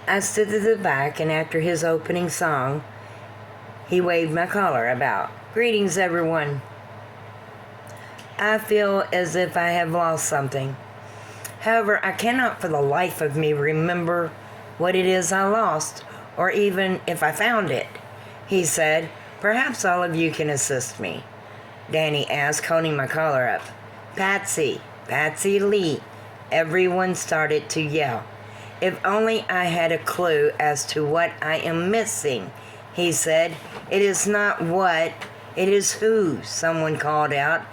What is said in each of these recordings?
I stood at the back, and after his opening song, he waved my collar about. Greetings, everyone. I feel as if I have lost something. However, I cannot for the life of me remember what it is I lost, or even if I found it. He said, perhaps all of you can assist me. Danny asked, holding my collar up. Patsy, Patsy Lee. Everyone started to yell. If only I had a clue as to what I am missing, he said. It is not what, it is who, someone called out,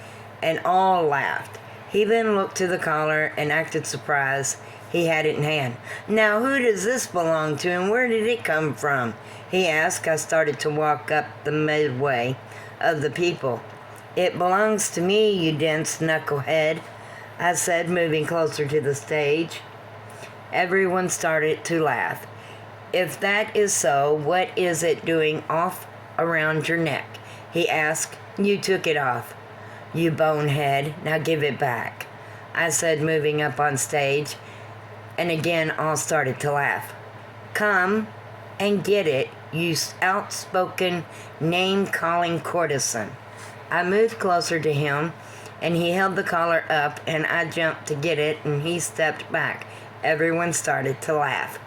and all laughed. He then looked to the collar and acted surprised. He had it in hand. Now, who does this belong to, and where did it come from? He asked. I started to walk up the midway of the people. It belongs to me, you dense knucklehead, I said, moving closer to the stage. Everyone started to laugh. If that is so, what is it doing off around your neck? He asked. You took it off, you bonehead. Now give it back, I said, moving up on stage. And again, all started to laugh. Come and get it, you outspoken, name-calling courtesan. I moved closer to him, and he held the collar up, and I jumped to get it, and he stepped back. Everyone started to laugh.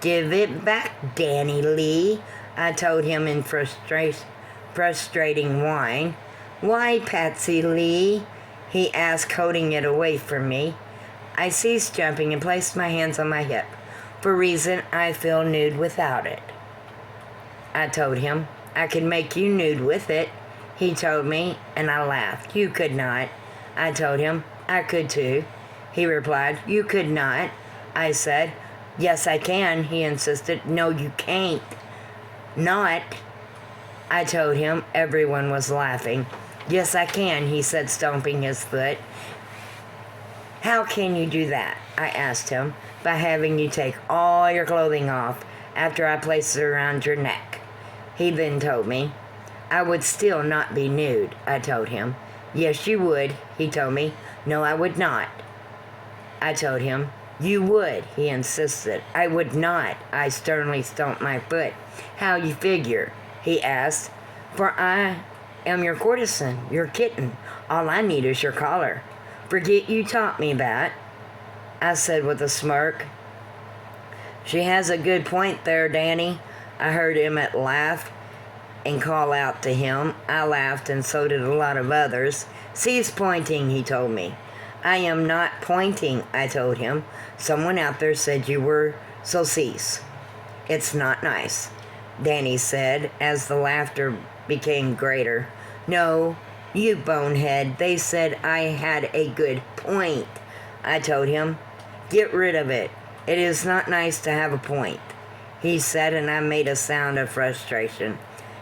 Give it back, Danny Lee, I told him in frustrating whine. Why, Patsy Lee? He asked, holding it away from me. I ceased jumping and placed my hands on my hip. For a reason, I feel nude without it, I told him. I could make you nude with it, he told me, and I laughed. You could not, I told him. I could too, he replied. You could not, I said. Yes, I can, he insisted. No, you can't. Not, I told him. Everyone was laughing. Yes, I can, he said, stomping his foot. How can you do that? I asked him. By having you take all your clothing off after I place it around your neck, he then told me. I would still not be nude, I told him. Yes, you would, he told me. No, I would not, I told him. You would, he insisted. I would not, I sternly stomped my foot. How you figure? He asked. For I am your courtesan, your kitten. All I need is your collar. Forget you taught me that, I said with a smirk. She has a good point there, Danny, I heard Emmett laugh and call out to him. I laughed, and so did a lot of others. Cease pointing, he told me. I am not pointing, I told him. Someone out there said you were, so cease. It's not nice, Danny said as the laughter became greater. No, you bonehead, they said I had a good point, I told him. Get rid of it. It is not nice to have a point, he said, and I made a sound of frustration.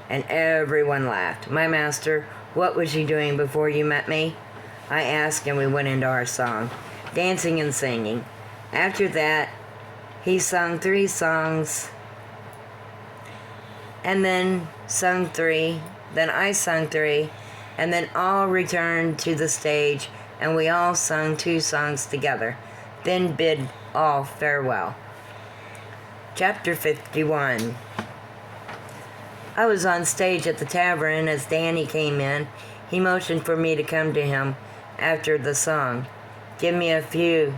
And everyone laughed. My master, what was you doing before you met me? I asked, and we went into our song, dancing and singing. After that, he sung 3 songs, and then sung 3, then I sung 3, and then all returned to the stage, and we all sung 2 songs together, then bid all farewell. Chapter 51. I was on stage at the tavern as Danny came in. He motioned for me to come to him after the song. Give me a few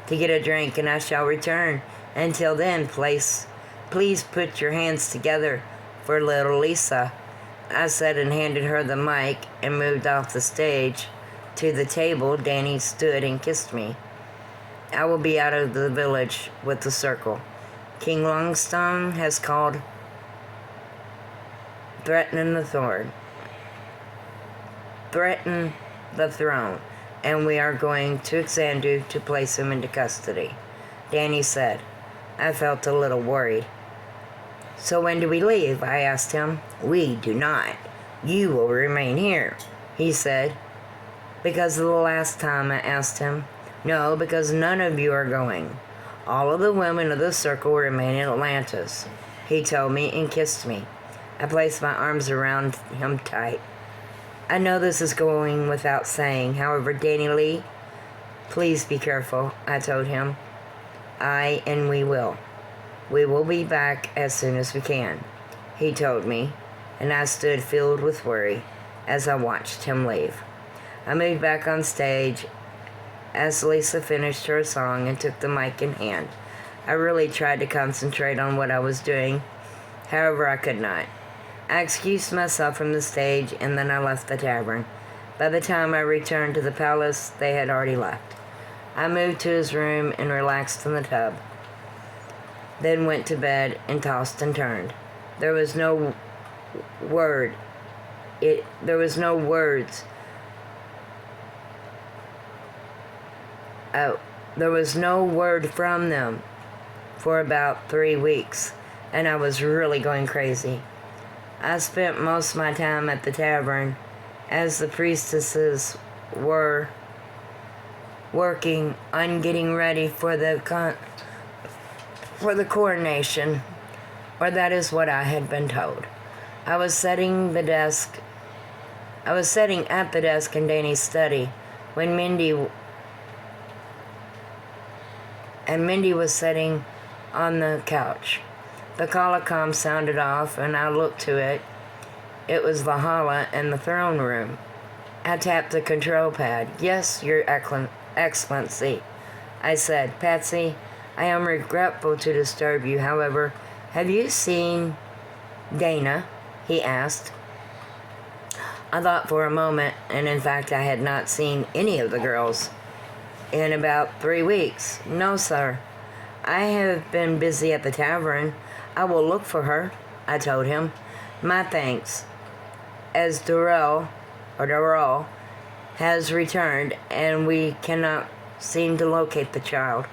to get a drink, and I shall return. Until then, please put your hands together for little Lisa, I said, and handed her the mic and moved off the stage. To the table, Danny stood and kissed me. I will be out of the village with the circle. King Longstone has called, threaten the throne, and we are going to Xandu to place him into custody, Danny said. I felt a little worried. So when do we leave? I asked him. We do not. You will remain here, he said. Because of the last time, I asked him. No, because none of you are going. All of the women of the circle remain in Atlantis, he told me and kissed me. I placed my arms around him tight. I know this is going without saying. However, Danny Lee, please be careful, I told him. And we will. We will be back as soon as we can, he told me, and I stood filled with worry as I watched him leave. I moved back on stage as Lisa finished her song and took the mic in hand. I really tried to concentrate on what I was doing, however I could not. I excused myself from the stage and then I left the tavern. By the time I returned to the palace, they had already left. I moved to his room and relaxed in the tub, then went to bed and tossed and turned. There was no word. There was no words. There was no word from them for about 3 weeks, and I was really going crazy. I spent most of my time at the tavern as the priestesses were working on getting ready for the coronation, or that is what I had been told. I was sitting at the desk in Danny's study when Mindy was sitting on the couch. The colocom sounded off and I looked to it. It was Valhalla in the throne room. I tapped the control pad. "Yes, Your Excellency," I said. "Patsy, I am regretful to disturb you. However, have you seen Dana?" he asked. I thought for a moment, and in fact I had not seen any of the girls in about 3 weeks. "No, sir. I have been busy at the tavern. I will look for her," I told him. "My thanks, as Darrell has returned and we cannot seem to locate the child,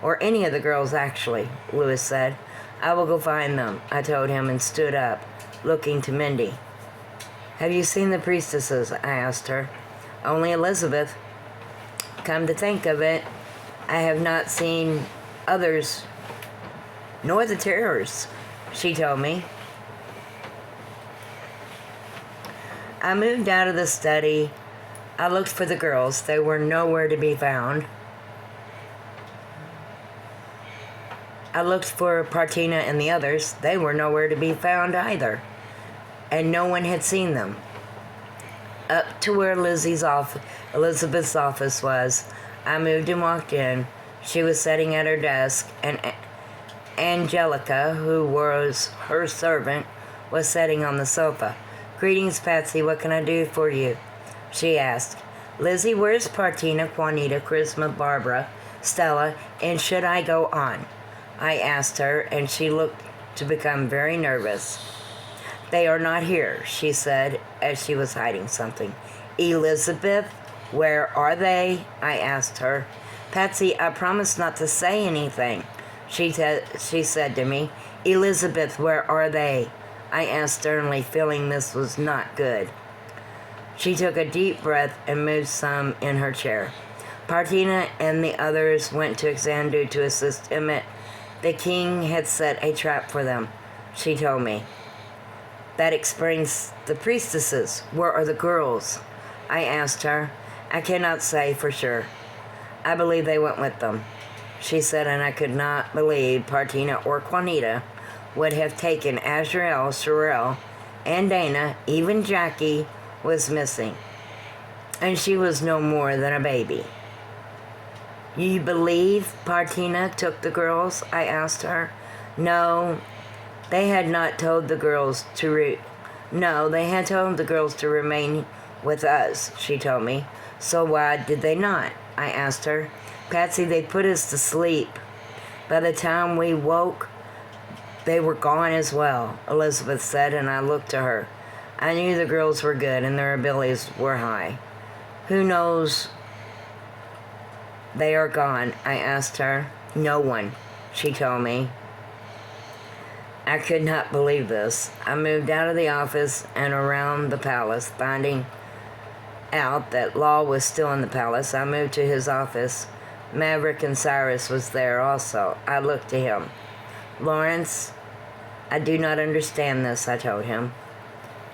or any of the girls actually," Lewis said. "I will go find them," I told him and stood up, looking to Mindy. "Have you seen the priestesses?" I asked her. "Only Elizabeth. Come to think of it, I have not seen others, nor the terrors," she told me. I moved out of the study. I looked for the girls. They were nowhere to be found. I looked for Partina and the others. They were nowhere to be found either, and no one had seen them. Up to where Elizabeth's office was, I moved and walked in. She was sitting at her desk, and Angelica, who was her servant, was sitting on the sofa. "Greetings, Patsy. What can I do for you?" she asked. "Lizzie, where's Partina, Juanita, Charisma, Barbara, Stella, and should I go on?" I asked her, and she looked to become very nervous. "They are not here," she said, as she was hiding something. "Elizabeth, where are they?" I asked her. "Patsy, I promised not to say anything," she said to me. "Elizabeth, where are they?" I asked sternly, feeling this was not good. She took a deep breath and moved some in her chair. Partina and the others went to Xandu to assist Emmett. The king had set a trap for them, she told me. "That explains the priestesses. Where are the girls?" I asked her. "I cannot say for sure. I believe they went with them," she said, and I could not believe Partina or Juanita would have taken Azrael, Sherelle, and Dana. Even Jackie was missing, and she was no more than a baby. "You believe Partina took the girls?" I asked her. No, they had told the girls to remain with us, she told me. "So why did they not?" I asked her. "Patsy, they put us to sleep. By the time we woke, they were gone as well," Elizabeth said, and I looked to her. I knew the girls were good and their abilities were high. "Who knows they are gone?" I asked her. "No one," she told me. I could not believe this. I moved out of the office and around the palace, finding out that Law was still in the palace. I moved to his office. Maverick and Cyrus was there also. I looked to him. "Lawrence, I do not understand this," I told him.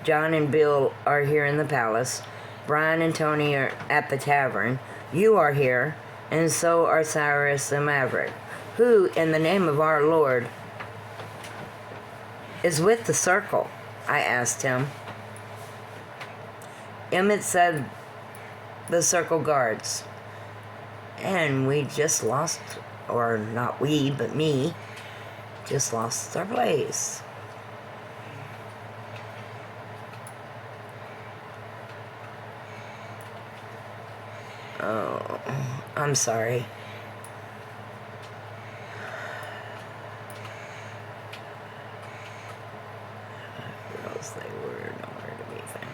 "John and Bill are here in the palace. Brian and Tony are at the tavern. You are here, and so are Cyrus and Maverick. Who, in the name of our Lord, is with the circle? I asked him. Emmett said the circle guards. And we just lost, or not we, but me, just lost our place. Oh, I'm sorry. Girls, they were nowhere to be found.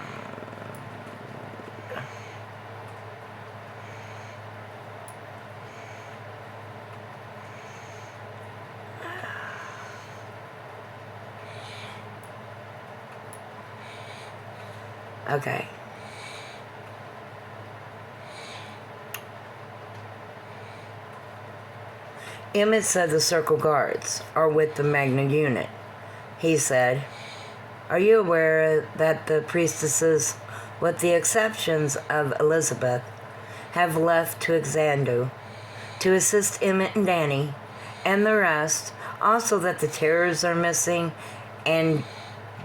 Okay. Emmett said the circle guards are with the Magna unit. He said, "Are you aware that the priestesses, with the exceptions of Elizabeth, have left to Xandu to assist Emmett and Danny and the rest? Also that the Terrors are missing and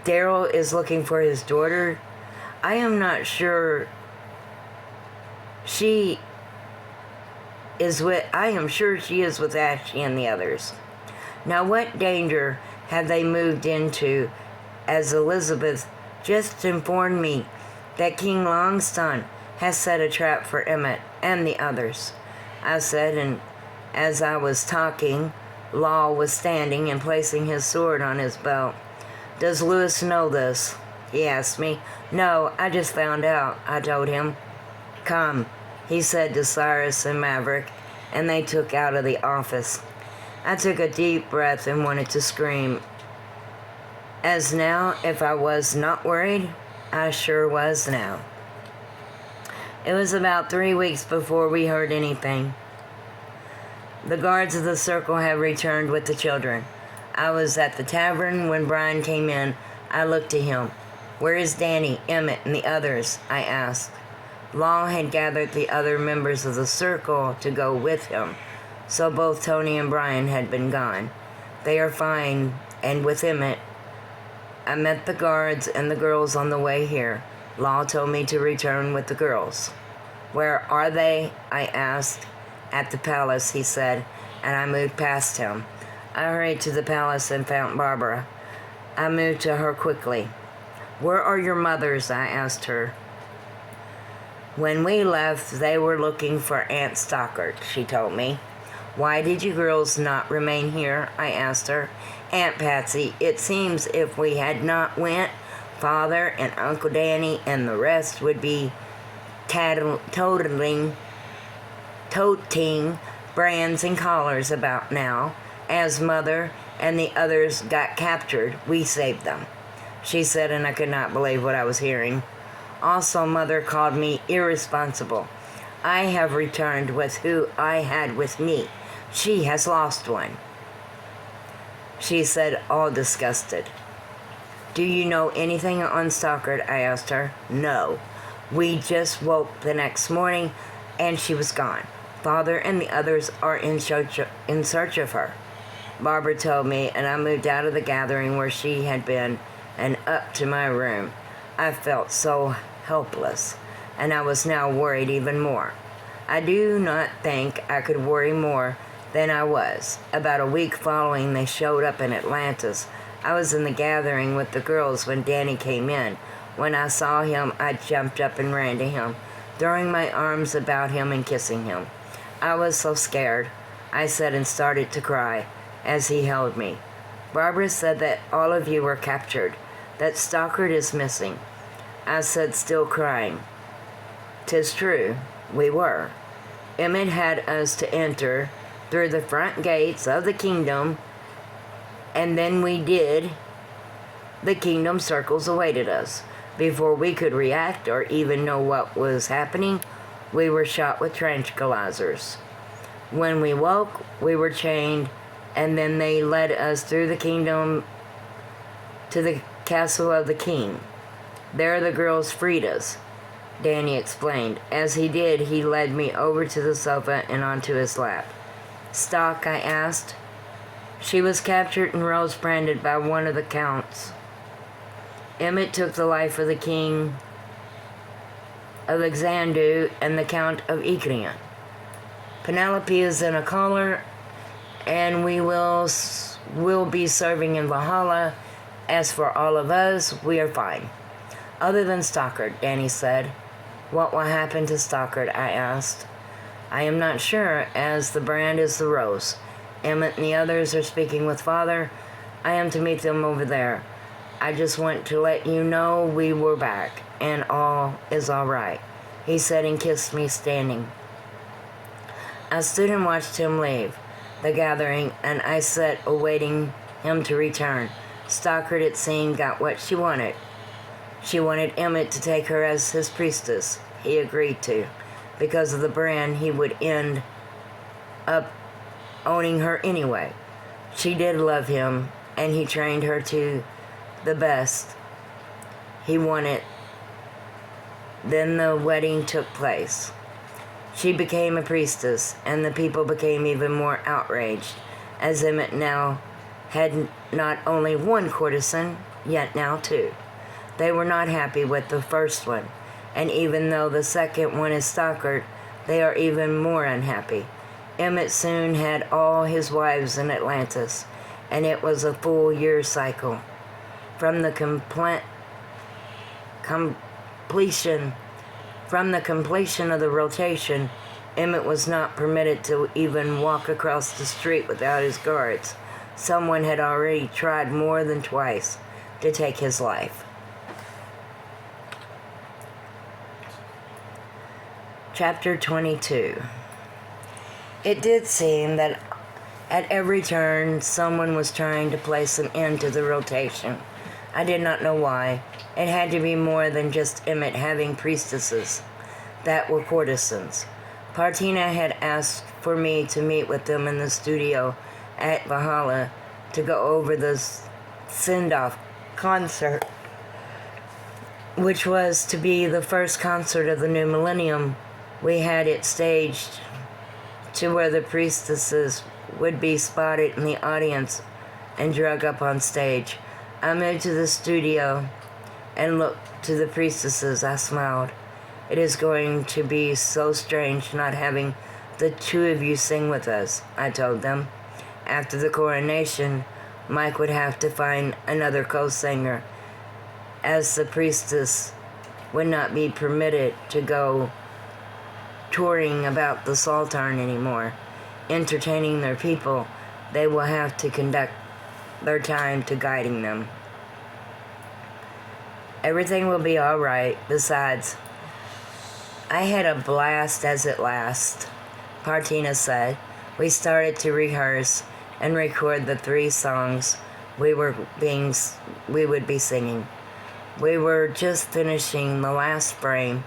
Daryl is looking for his daughter. I am not sure she is with Ashley and the others. Now what danger have they moved into, as Elizabeth just informed me that King Longstone has set a trap for Emmett and the others?" I said, and as I was talking, Law was standing and placing his sword on his belt. "Does Lewis know this?" he asked me. "No, I just found out," I told him. "Come," he said to Cyrus and Maverick, and they took out of the office. I took a deep breath and wanted to scream. As now, if I was not worried, I sure was now. It was about 3 weeks before we heard anything. The guards of the circle had returned with the children. I was at the tavern when Brian came in. I looked to him. "Where is Danny, Emmett, and the others?" I asked. Law had gathered the other members of the circle to go with him, so both Tony and Brian had been gone. "They are fine, and with Emmett. I met the guards and the girls on the way here. Law told me to return with the girls." "Where are they?" I asked. "At the palace," he said, and I moved past him. I hurried to the palace and found Barbara. I moved to her quickly. "Where are your mothers?" I asked her. "When we left, they were looking for Aunt Stockard," she told me. "Why did you girls not remain here?" I asked her. "Aunt Patsy, it seems if we had not went, Father and Uncle Danny and the rest would be toting brands and collars about now. As Mother and the others got captured, we saved them," she said, and I could not believe what I was hearing. "Also, Mother called me irresponsible. I have returned with who I had with me. She has lost one," she said, all disgusted. "Do you know anything on Stockard?" I asked her. "No. We just woke the next morning and she was gone. Father and the others are in search of her," Barbara told me, and I moved out of the gathering where she had been and up to my room. I felt so helpless, and I was now worried even more. I do not think I could worry more than I was. About a week following they showed up in Atlantis. I was in the gathering with the girls when Danny came in. When I saw him, I jumped up and ran to him, throwing my arms about him and kissing him. "I was so scared," I said, and started to cry as he held me. "Barbara said that all of you were captured, that Stockard is missing," I said, still crying. "'Tis true, we were. Emmett had us to enter through the front gates of the kingdom, and then we did. The kingdom circles awaited us. Before we could react or even know what was happening, we were shot with tranquilizers. When we woke, we were chained, and then they led us through the kingdom to the castle of the king. There the girls freed us," Danny explained. As he did, he led me over to the sofa and onto his lap. "Stock?" I asked. She was captured and rose branded by one of the counts. Emmett took the life of the king of Xandu and the Count of Ikrian. Penelope is in a collar, and we will be serving in Valhalla. As for all of us, we are fine. Other than Stockard, Danny said. What will happen to Stockard? I asked. I am not sure, as the brand is the rose. Emmett and the others are speaking with Father. I am to meet them over there. I just want to let you know we were back, and all is all right, he said and kissed me standing. I stood and watched him leave the gathering, and I sat awaiting him to return. Stockard, it seemed, got what she wanted. She wanted Emmett to take her as his priestess. He agreed to. Because of the brand, he would end up owning her anyway. She did love him, and he trained her to the best he wanted. Then the wedding took place. She became a priestess, and the people became even more outraged, as Emmett now had not only one courtesan, yet now two. They were not happy with the first one, and even though the second one is Stockard, they are even more unhappy. Emmett soon had all his wives in Atlantis, and it was a full year cycle. From the completion of the rotation, Emmett was not permitted to even walk across the street without his guards. Someone had already tried more than twice to take his life. Chapter 22. It did seem that at every turn someone was trying to place an end to the rotation. I did not know why. It had to be more than just Emmett having priestesses that were courtesans. Partina had asked for me to meet with them in the studio at Valhalla to go over the send-off concert, which was to be the first concert of the new millennium. We had it staged to where the priestesses would be spotted in the audience and drug up on stage. I moved to the studio and looked to the priestesses. I smiled. It is going to be so strange not having the two of you sing with us, I told them. After the coronation, Mike would have to find another co-singer, as the priestess would not be permitted to go touring about the Saltarn anymore, entertaining their people. They will have to conduct their time to guiding them. Everything will be all right. Besides, I had a blast as it lasts, Partina said. We started to rehearse and record the 3 songs we would be singing. We were just finishing the last frame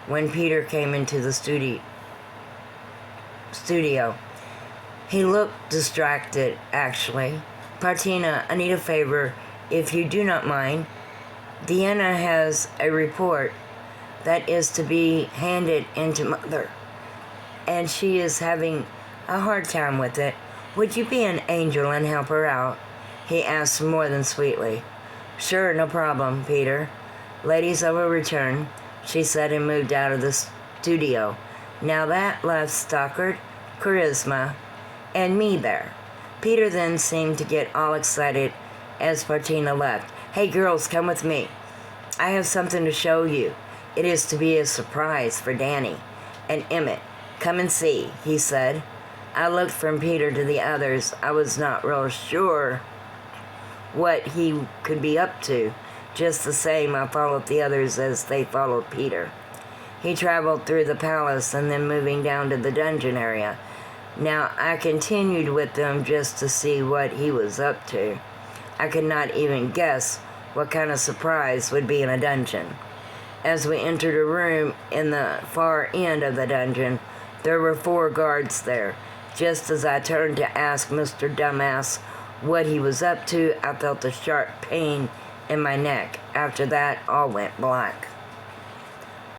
when Peter came into the studio. He looked distracted, actually. Partina, I need a favor, if you do not mind. Deanna has a report that is to be handed into Mother, and she is having a hard time with it. Would you be an angel and help her out? He asked more than sweetly. Sure, no problem, Peter. Ladies, I will return, she said and moved out of the studio. Now that left Stockard, Charisma, and me there. Peter then seemed to get all excited as Partina left. Hey girls, come with me. I have something to show you. It is to be a surprise for Danny and Emmett. Come and see, he said. I looked from Peter to the others. I was not real sure what he could be up to. Just the same, I followed the others as they followed Peter. He traveled through the palace and then moving down to the dungeon area. Now, I continued with them just to see what he was up to. I could not even guess what kind of surprise would be in a dungeon. As we entered a room in the far end of the dungeon, there were 4 guards there. Just as I turned to ask Mr. Dumbass what he was up to, I felt a sharp pain in my neck. After that, all went black.